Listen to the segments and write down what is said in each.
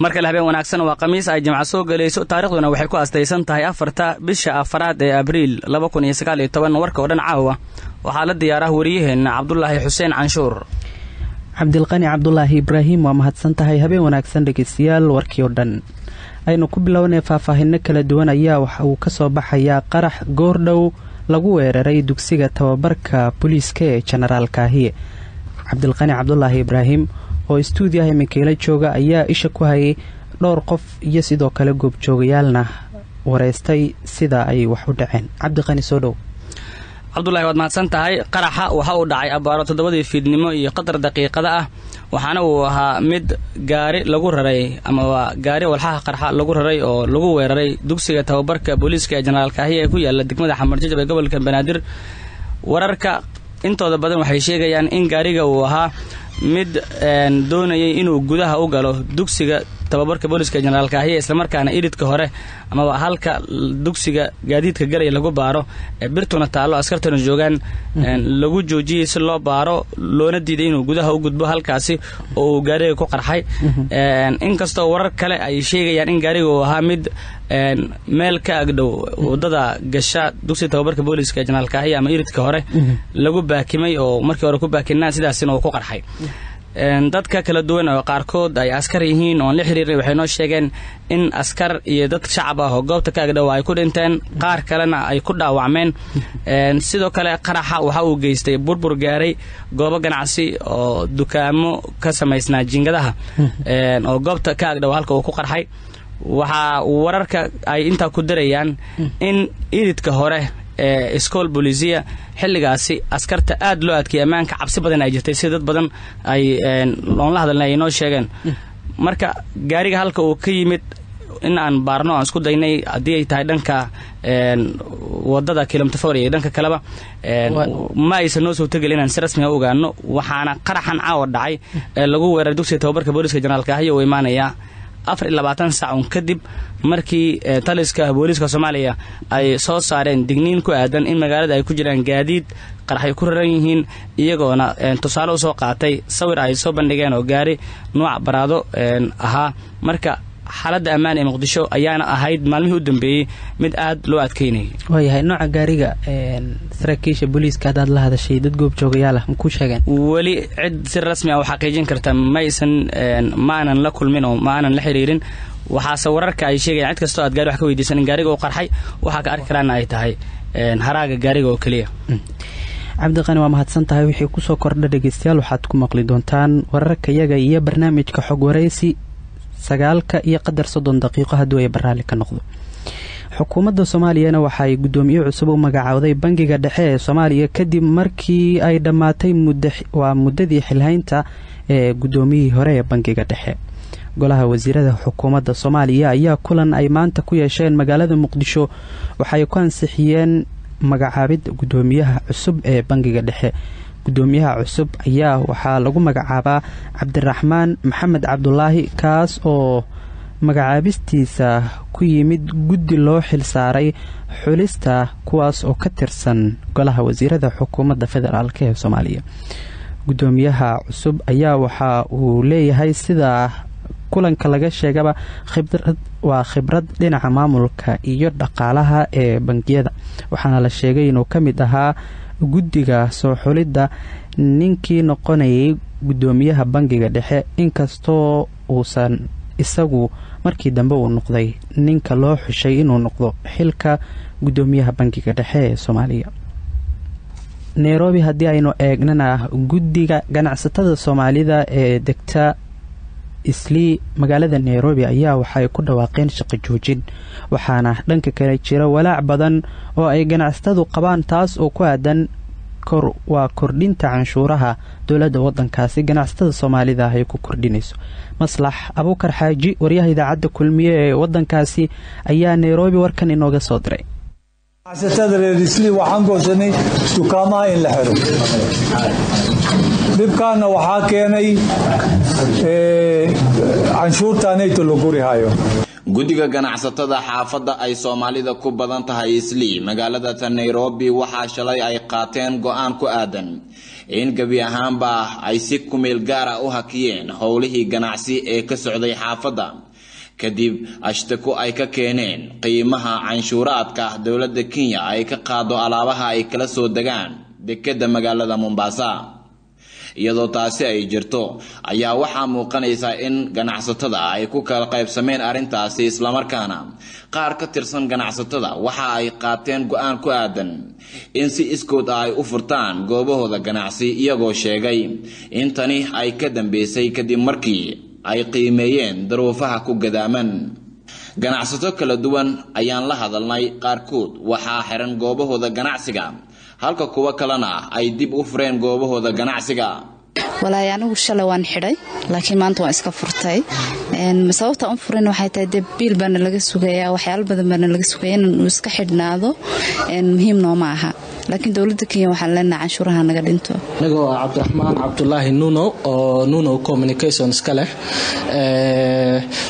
marka la habeen wanaagsan waa khamiis ay jimca soo galayso taariikhduna waxay ku astaysan tahay 4 bisha afraad ee Abriil 2019 warka oo dhan caawa waxaa la diyaaraa wariyaheena Cabdullaahi Xuseen Canshuur Cabdilqani Cabdullaahi Ibraahim waa mahadsan tahay habeen wanaagsan dhageystayaal warkii oo dhan aynu ku bilownay faahfaahinno kala duwan ayaa waxa uu ka soo baxayaa qarax goordhow lagu weeraray dugsiga tababarka booliiska ee General Kaahiye Cabdilqani Cabdullaahi Ibraahim oo stuudiyaha Mikeela jooga ayaa isha ku hayay dhowr qof iyo sidoo kale goob joogayaalna wareystay sida ay wax u dhaceen Cabdiqani soo dhow Cabdullaahi waad mahadsan tahay qaraxa waxa uu dhacay abaaro 7 fiidnimo iyo qadar daqiiqada ah waxaana uu ahaa mid gaari lagu raray ama gaari walxaha qarxa lagu raray oo lagu weeraray dugsiga tababarka booliiska ee General Kaahiye ee ku yaala degmada Xamarjajab ee gobolka Banaadir wararka intooda badan waxay sheegayaan in gaariga uu ahaa mid doonayay inuu gudaha u galo dugsiga tababarka booliiska General Kaahiye isla markaana ididka hore ama halka dugsiga gaadiidka galay lagu baaro birtuna taalo askartana joogan lagu joojiyay si loo baaro loona diiday inuu gudaha u gudbo halkaasi oo gaariga ku qarxay inkastoo warar kale ay sheegayaan in gaariga uu ahaa mid meel ka agdhow wadada gasha dugsiga tababarka booliiska General Kaahiye ama ididka hore lagu baakimay oo markii hore ku baakinaa sidaasina uu ku qarxay dadka kala duwan oo qaarkood ay askar yihiin oo la xiriiray waxay noo sheegeen in askar iyo dad shacab ah oo goobta ka agdhow ay ku dhinteen qaar kalena ay ku dhaawacmeen sidoo kale qaraxa waxa uu geystay burbur gaaray goobo ganacsi oo dukaamo ka samaysnaa jingadaha oo goobta ka agdhow halka uu ku qarxay waxa wararka ay inta ku darayaan in ididka hore iskool booliisiya xilligaasi askarta aad loo adkay amaanka cabsi badan ay jirtay si dad badan ay la hadalnay inoo sheegeen marka gaariga halka uu ka yimid in aan baarno aan isku daynay hadii ay tahay dhanka wadada kilometer 4 iyo dhanka kaleba ma aysan noo soo tagalin inaan si rasmi ah u ogaano waxaana qaraxan caawa dhacay lagu weeraray dugsiga tababarka booliiska General Kaahiye oo imaanaya 24 saac kadib markii taliska booliiska Soomaaliya ay soo saareen digniin ku aadan in magaalada ay ku jiraan gaadiid qarax ay ku raran yihiin iyagoona tusaale u soo qaatay sawir ay soo bandhigeen oo gaari nooc baraado ahaa marka xaaladda ammaan ee Muqdisho ayaana ahayd maalmihii u dambeeyay mid aad loo adkeynay waayahay nooca gaariga saraakiisha booliiska dad la hadashay dad goob joogayaal ah ku sheegeen wali cid si rasmi ah waxa xaqiijin karta maysan maanan la kulmin oo maanan la xiriirin waxa wararka ay sheegayaan cid kasto aad gaari wax ka weydiisan in gaariga uu qarxay waxa ka arki karaan ay tahay haraaga gaariga oo kaliya Cabdiqani waa mahadsan tahay wixii ku soo kordha dhageystayaal waxaad ku maqli doontaan wararka iyaga iyo barnaamijka xog wareysi 9 iyo qadar 30 daqiiqo haduu ay baraali ka noqdo xukuumadda Soomaaliya waxay gudoomiye cusub u magacawday bangiga dhexe ee Soomaaliya kadib markii ay dhamaatay muddadii xilhaynta ee gudoomiyihii hore ee bangiga dhexe golaha wasiirada xukuumadda Soomaaliya ayaa kulan ay maanta ku yeesheen magaalada Muqdisho waxay ku ansixiyeen magacaabid gudoomiyaha cusub ee bangiga dhexe gudoomiyaha cusub ayaa waxaa lagu magacaabaa Cabdiraxmaan Maxamed Cabdullaahi kaas oo magacaabistiisa ku yimid guddi loo xil saaray xulista kuwaas oo ka tirsan golaha wasiirada xukuumadda federaalka ee Soomaaliya gudoomiyaha cusub ayaa waxa uu leeyahay sida kulanka laga sheegaba khibrad dhinaca maamulka iyo dhaqaalaha ee bangiyada waxaana la sheegay inuu ka mid ahaa guddiga soo xulidda ninkii noqonayay gudoomiyaha bangiga dhexe inkastoo uusan isagu markii dambe uu noqday ninka loo xushay inuu noqdo xilka gudoomiyaha bangiga dhexe ee Soomaaliya Nairobi hadii aynu eegnana guddiga ganacsatada Soomaalida ee degta isli magaalada Nairobi ayaa waxay ku dhawaaqeen shaqo joojin waxaana dhanka kale jira walaac badan oo ay ganacsatadu qabaan taas oo ku aadan kordhinta canshuuraha dawladda wadankaasi ganacsatada Soomaalida ay ku kordhinayso Maslax Abuukar Xaaji wariyaha idaacadda kulmiye ee wadankaasi ayaa Nairobi warkan inooga soo diray ganacsatada reer isli waxaan goosanay dukaamaha in la xiro dibkaana waxaa keenay canshuurtaanayto la gurihayo guddiga ganacsatada xaafadda ay Soomaalida ku badan tahay isli magaalada Nairobi waxaa shalay ay qaateen go'aan ku aadan in gabi ahaanba ay si kumeel gaar ah u hakiyeen howlihii ganacsi ee ka socday xaafadda kadib ashtako ay ka keeneen qiimaha canshuuraadka dowladda Kenya ay ka qaado alaabaha ay kala soo degaan dekedda magaalada Mombasa. iyadoo taasi ay jirto ayaa waxaa muuqanaysa in ganacsatada ay ku kala qaybsameen arintaasi isla markaana qaar ka tirsan ganacsatada waxa ay qaateen go'aan ku aadan in si iskood ay u furtaan goobahooda ganacsi iyagoo sheegay in tani ay ka dambeysay kadib markii ay qiimeeyeen daruufaha ku gadaaman. ganacsato kala duwan ayaan la hadalnay, qaarkood waxaa xiran goobahooda ganacsiga halka kuwa kalena ay dib u fureen goobahooda ganacsiga. walaahi anigu shalay waan xidhay laakiin maanta waan iska furtay sababta aan furin waxay tahay biil baan laga sugayaa, waxyaalo badan baan laga sugayaa inuu iska xidhnaado muhiim nooma aha, laakiin dawladda Kenya waxaa leenahay canshuuraha naga dhinto. anigoo Cabdiraxmaan Cabdullaahi Nuno oo Nuno Communications kale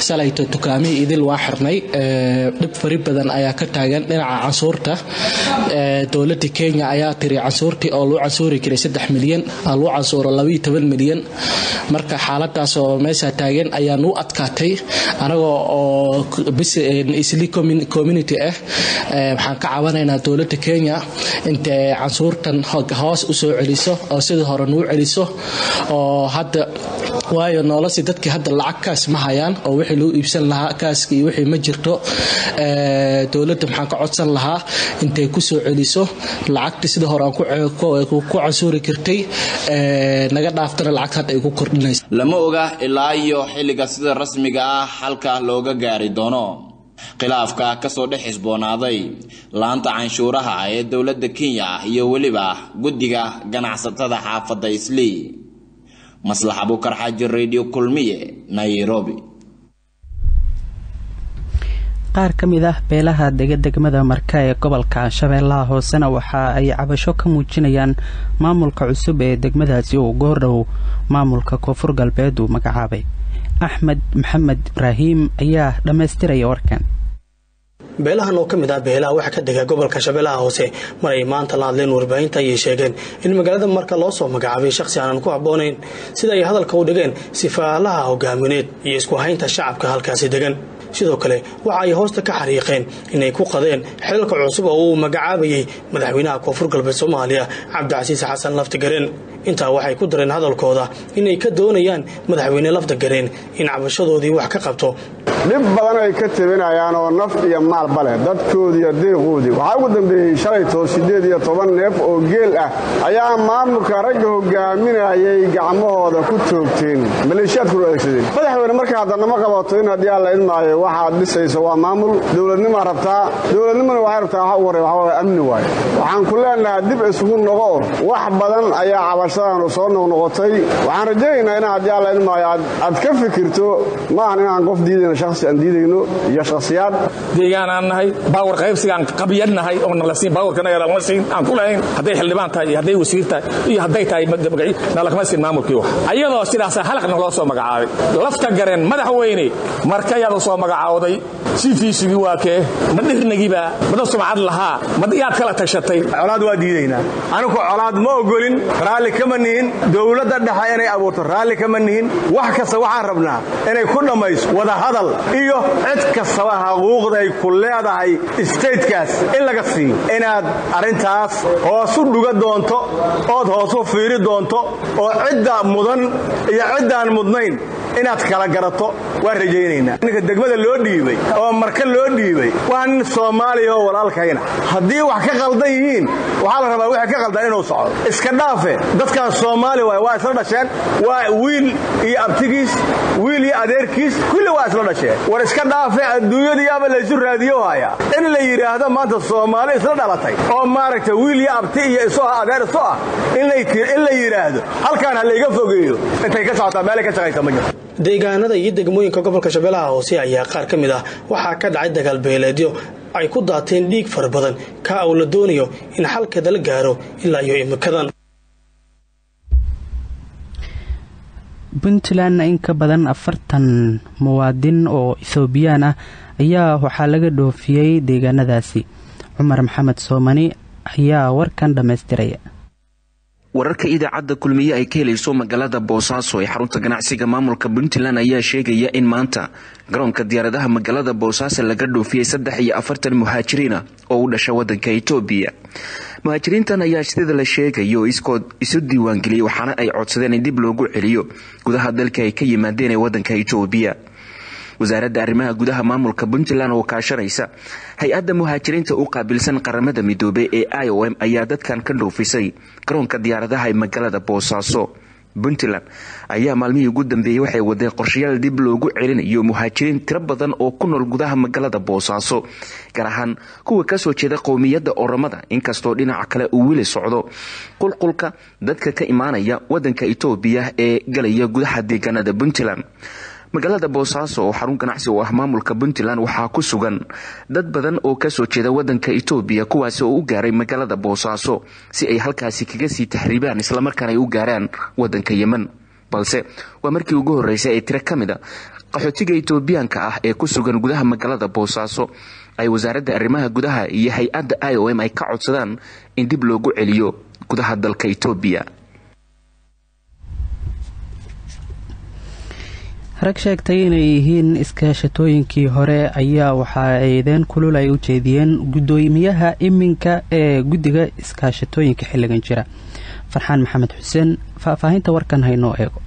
salayto dukaamii idil waa xirnay. dhib fari badan ayaa ka taagan dhinaca canshuurta. dawladda Kenya ayaa tiri canshuurtii oo loo canshuuri jiray 3 milyan loo canshuuro 12 milyan. marka xaaladaas oo meesha taagan ayaa noo adkaatay anagoo oo bis isli community waxaan ka caawinaynaa dawladda Kenya inta canshuurtan hoos u soo celiso oo sidii hore noo celiso oo hadda waayo nolosha dadkii hadda lacag kaas ma hayaan oo wixii loo iibsan lahaa kaaskii wixii ma jirto. dawladda waxaan ka codsan lahaa intay ku soo celiso lacagtii sidii hore aan ku canshuuri kartay naga dhaaftana lacag hadda ay ku kordhinayso. lama oga ilaa iyo xilliga sida rasmiga ah halka looga gaari doono khilaafka ka soo dhexisboonaaday laanta canshuuraha ee dawladda Kenya iyo waliba guddiga ganacsatada xaafadda Islii. Maslax Abukar Xaaji, Radio Kulmiye, Nairobi. qaar ka mid ah beelaha degmada Marka ee gobolka Shabeellaha Hoosena waxa ay cabasho ka muujinayaan maamulka cusub ee degmadaasi oo goordhow maamulka Koonfur Galbeed uu magacaabay. Axmed Maxamed Ibraahim ayaa dhameystiraya warkan. beelahan oo kamid ah beelaha waxa ka dega gobolka Shabeellaha Hoose maray maanta la hadleen warbaahinta ay sheegeen in magaalada Marka loo soo magacaabay shakhsi aan ku haboonayn sida ay hadalka u dhigeen sifaalaha hogaamineed iyo isku haynta shacabka halkaasi degan. sidoo kale waxa ay hoosta ka xariiqeen inay ku qadeen xilka cusub oo uu magacaabayay madaxweynaha Koonfur Galbeed Soomaaliya Cabdicasiis Xasan Laftagareen. inta waxay ku dareen hadalkooda inay ka doonayaan madaxweyne Laftagareen in cabashadoodii wax ka qabto. dhib badan ay ka tabinayaan oo naf iyo maal bale dadkoodii deeqoodii waxa ugu dambeeyay shalay 18 neef oo geel ah ayaa maamulka ragga hogaaminayay gacmahooda ku toogteen maleeshiyadku adeegsadeen. madaxweyne marka hadana ma qabato in hadii alla ilmaayo waxa dhisayso waa maamul dawladnimo rabtaa dawladnimada waxa rabtaa waxa amni waay. waxaan ku leenahay dib isugu noqo wax badan ayaa cabashadan soo noqotay. waxaan rajaynaynaa in hadii alla ilmaayo aad ka fikirto ma aan inaan qof diidayno shakhsi aan diidayno iyo shakhsiyaad deegaan aan nahay baawar qaybsigaan qabiyadnahay oo nala siin baawarkana yar aan siin aan ku lahayn haday xildhibaan tahay iyo haday wasiir tahay iyo haday tahay magaci nala kama siin maamulkii wax ayadoo sidaas halaqna loo soo magacaabay Laftagareen madaxweyne Marka yaa soo magacaawaday sifiisigi waa kee madhirnagiba madax sumcad lahaa madiyaad kala tashatay colaad waa diidaynaa anigu colaad ma ogolin raali kama nihin dawladda dhexe inay abuurto raali kama nihin wax kasta waxaan rabnaa inay ku dhamayso wada hadal iyo cid kasta xuquuqda ay ku leedahay statekaas in laga siiyo inaad arintaas hoos u dhuga doonto oo hoos u fiiri doonto oo cidda mudan iyo ciddaan mudnayn inaad kala garato waa rajaynaynaa. ninka degmada loo dhiibay oo Marka loo dhiibay waa nin Soomaaliya oo walaalkayna haddii wax ka qaldan yihiin waxa la rabaa waxa ka qaldan inuu socdo iska dhaafe dadkan Soomaali waa isla dhasheen waa wiil iyo abtigiis wiil iyo adeerkiis kulli waa isla dhasheen war iska dhaafe adduunyada aba la isu raadiyo haya in la yiraahdo maanta Soomaali isla dhalatay oo maaragtay wiil iyo abti iyo isoo adeer soo in la yiraahdo halkaan ha laga fogeeyo intay ka socotaa meel ka shaqeysa ma jirto. deegaanada iyo degmooyinka gobolka Shabeellaha Hoose ayaa qaar kamid ah waxa ka dhacay dagaal beeleedyo ay ku daateen dhiig far badan ka oo la doonayo in xalkeeda la gaaro ilaa iyo imikadan. Puntland in ka badan 40 muwaadin oo Ethiopian ah ayaa waxa laga dhoofiyay deegaanadaasi. Cumar Maxamed Soomani ayaa warkan dhameystiraya. wararka idaacadda kulmiye ay ka helayso magaalada Boosaaso ee xarunta ganacsiga maamulka Puntland ayaa sheegaya in maanta garoonka diyaaradaha magaalada Boosaaso laga dhoofiyay 43 muhaajiriin oo u dhashay wadanka Itoobiya. muhaajiriintan ayaa sida la sheegayo isu diiwaan geliyay waxaana ay codsadeen in dib loogu celiyo gudaha dalka ay ka yimaadeen ee wadanka Itoobiya. wasaaradda arrimaha gudaha maamulka Puntland oo kaashanaysa hay-adda muhaajiriinta u qaabilsan qaramada midoobay ee IOM ayaa dadkan ka dhoofisay garoonka diyaaradaha ee magaalada Boosaaso. Puntland ayaa maalmihii ugu dambeeyay waxay waday qorshayaal dib loogu celinayo muhaajiriin tiro badan oo ku nool gudaha magaalada Boosaaso, gaar ahaan kuwa ka soo jeeda qowmiyadda Oromada, inkastoo dhinaca kale uu weli socdo qulqulka dadka ka imaanaya wadanka Itoobiya ee galaya gudaha deegaanada Puntland. magaalada Boosaaso oo xarun ganacsi oo ah maamulka Puntland waxaa ku sugan dad badan oo ka soo jeeda wadanka Itoobiya kuwaas oo u gaaray magaalada Boosaaso si ay halkaasi kaga sii taxriibaan isla markaana ay u gaaraan wadanka Yemen. balse waa markii ugu horeysay ee tiro kamida qaxootiga Itoobiyaanka ah ee ku sugan gudaha magaalada Boosaaso ay wasaaradda arrimaha gudaha iyo hay-adda IOM ay ka codsadaan in dib loogu celiyo gudaha dalka Itoobiya. rag sheegtay inay yihiin iskaashatooyinkii hore ayaa waxa eedeen kulul ay u jeediyeen gudoomiyaha iminka ee guddiga iskaashatooyinka xilligan jira. farxaan maxamed xuseen faahfaahinta warkan hayno eego.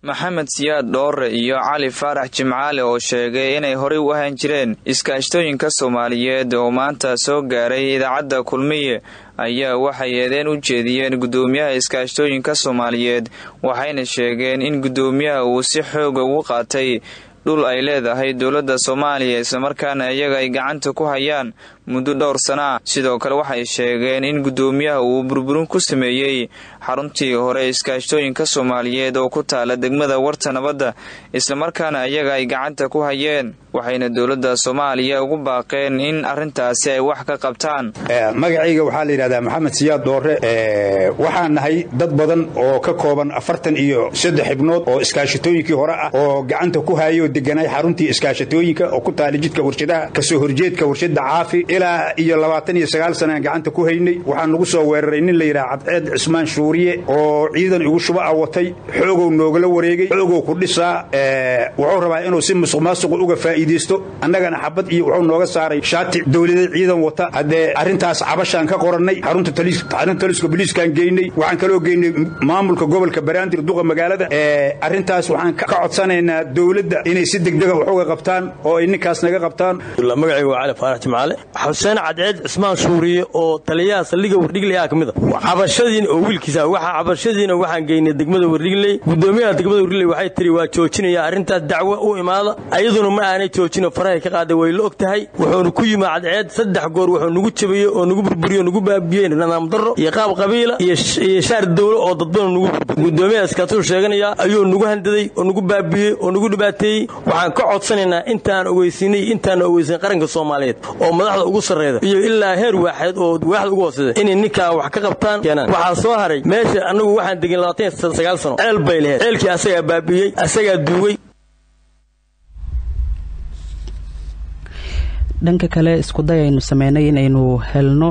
maxamed siyaad dhoore iyo cali faarax jimcaale oo sheegay inay horey u ahaan jireen iskaashatooyinka Soomaaliyeed oo maanta soo gaaray idaacadda kulmiye ayaa waxay eedeen u jeediyeen gudoomiyaha iskaashatooyinka Soomaaliyeed, waxayna sheegeen in gudoomiyaha uu si xoog ugu qaatay dhul ay leedahay dawladda Soomaaliya isla markaana iyaga ay gacanta ku hayaan muddo dhowr sano ah. sidoo kale waxay sheegeen in gudoomiyaha uu burburin ku sameeyay xaruntii hore iskaashatooyinka Soomaaliyeed oo ku taala degmada Warta Nabadda isla markaana iyaga ay gacanta ku hayeen, waxayna dawladda Soomaaliya ugu baaqeen in arintaasi ay wax ka qabtaan. magacayga waxaa la yiraahdaa Maxamed Siyaad Dhoore. waxaan nahay dad badan oo ka kooban 43 xibnood oo iskaashatooyinkii hore ah oo gacanta ku hayo deganay xaruntii iskaashatooyinka oo ku taala jidka warshadaha ka soo horjeedka warshada Caafi ilaa iyo 29 sano gacan ku haynay. waxaan ugu soo weeraray nin la yiraahdo Cadceed Cismaan Shuuriye oo ciidan ugu shuba awatay xoogow noogala wareegay xoogow ku dhisaa wuxuu rabaa inuu si musuqmaasuq uga faa'iideysto annagana xabad iyo wuxuu nooga saaray shaati dawladeed ciidan wata. hadee arintaas cabashaan ka qoranay xarunta taliska booliiskan geynay, waxaan kaloo geynay maamulka gobolka Banaadir duqa magaalada. arintaas waxaan ka codsanaynaa dawladda inay si degdeg ah wax uga qabtaan oo ay ninkaas naga qabtaan. magacaygu waa Cali Faarax Jimcaale. xuseen Cadceed Cismaan Shuuriye oo taliyaha saldhigga Wardhigley ah kamid ah. cabashadiin oo wiilkiisa waxaan geynay degmada Wardhigley. gudoomiyaha degmada Wardhigley waxay tiri waa joojinaya arintaas dacwo u imaada, ayaduna ma aanay joojin farahay ka qaaday way la ogtahay. wuxuu ku yimid Cadceed 3 goor wuxuu nagu jabiyay oo nagu burburiyo nagu baabiyay nidaam darro iyo qaab qabiila iyo shaar dawlo oo dadban nagu burburiyo. gudoomiyahaas ka soo sheeganaya ayuu nagu handaday oo nagu baabiyay oo nagu dhibaateeyay. waxaan ka codsanaynaa intaan ogeysin qaranka Soomaaliyeed oo madaxda ugu sareeyay iyo ilaa heer waaxid oo waaxid ugu hooseeya in ninka wax ka qabtaan. waxa soo haray meesha anagu waxaan degan 29 sano ceel bay leeyahay, ceelkii asaga baabiyay asaga duugay. dhanka kale isku day aynu sameynay inaynu helno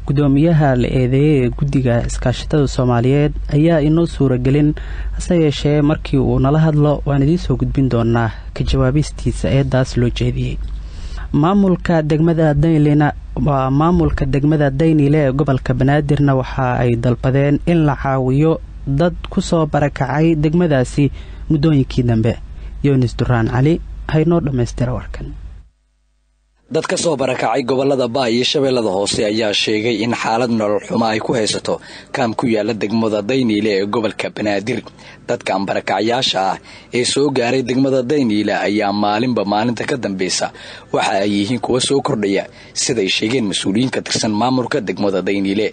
gudoomiyaha la eedeeyay guddiga iskaashatada Soomaaliyeed ayaa inoo suuragelin, hase yeeshee markii uu nala hadlo waan idin soo gudbin doonaa ka jawaabistiisa eedaas loo jeediyay. maamulka degmada Daynile ee gobolka Banaadirna waxa ay dalbadeen in la caawiyo dad ku soo barakacay degmadaasi muddooyinkii dambe. Yoonis Duraan Cali haynoo dhameystira warkan. dad ka soo barakacay gobolada Baa iyo Shabeellada Hoose ayaa sheegay in xaalad nolol xumo ay ku haysato kaam ku yaala degmada Daynile ee gobolka Banaadir. dadka barakacayaasha ah ee soo gaaray degmada Daynile ayaa maalinba maalinta ka dambaysa waxa ay yihiin kuwa soo kordhaya siday sheegeen mas'uuliyiin ka tirsan maamulka degmada Daynile.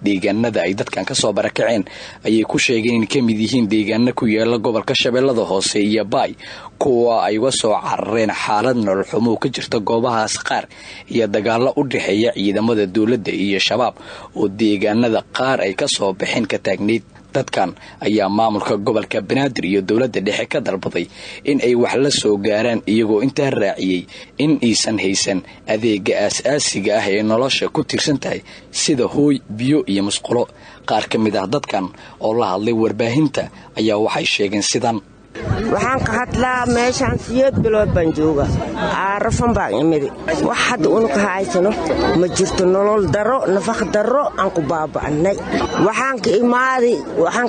deegaanada ay dadkan ka soo barakaceen ayay ku sheegeen in kamid yihiin deegaano ku yaala gobolka Shabeellada Hoose iyo Baay kuwa ay uga soo carareen xaalad nolol xumo ka jirta goobahaas qaar iyo dagaalo u dhaxeeya ciidamada dawladda iyo shabaab oo deegaanada qaar ay ka soo baxeen ka taagneed. dadkan ayaa maamulka gobolka banaadir iyo dowladda dhexe ka dalbaday in ay wax la soo gaaraan iyagoo intaa raaciyey in aysan haysan adeega aas-aasiga ah ee nolosha ku tiirsan tahay sida hooy biyo iyo musqulo qaar ka mid ah dadkan oo la hadlay warbaahinta ayaa waxay sheegeen sidan waxaan ka hadlaa meeshaan 8 bilood baan jooga aarafan baan imid wax hadda uu ka haysano ma jirto nolol daro nafaq daro aan ku baaba'nay waxaan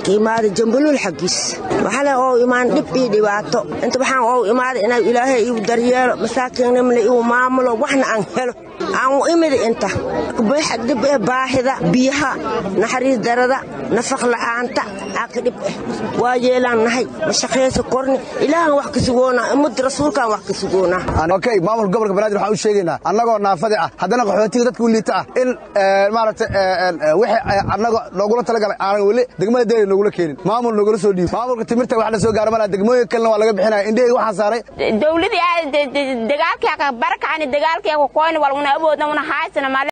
ka imaaday jambulul xaqiis waxaan oo imaan dhib iyo dhibaato inta waxaan oo imaaday inay ilaahay igu daryeelo masaakiinna male igu maamulo waxna aan helo aan u imid inta dhib baahida biyaha naxariis darada nafaq la'aanta aqdib waa yeelan nahay mashaqeeysa korni ilaahan wax ka sugoona umad rasuulkan wax ka sugoona okay maamul gobolka banaadir waxa uu sheegaynaa annagoo naafada ah haddana qaxootiga dadka u liita ah in maaragtay wixii annaga noogula talagalay aan wali degmada deegaanka noogula keenin maamul noogula soo dhiib maamulka timirta wax la soo gaar malaha degmooyin kalena waa laga bixinaya indheeyga waxaan saaray dawladii dagaalkii ka barakaani dagaalkii ko koyn walna awoodna haysan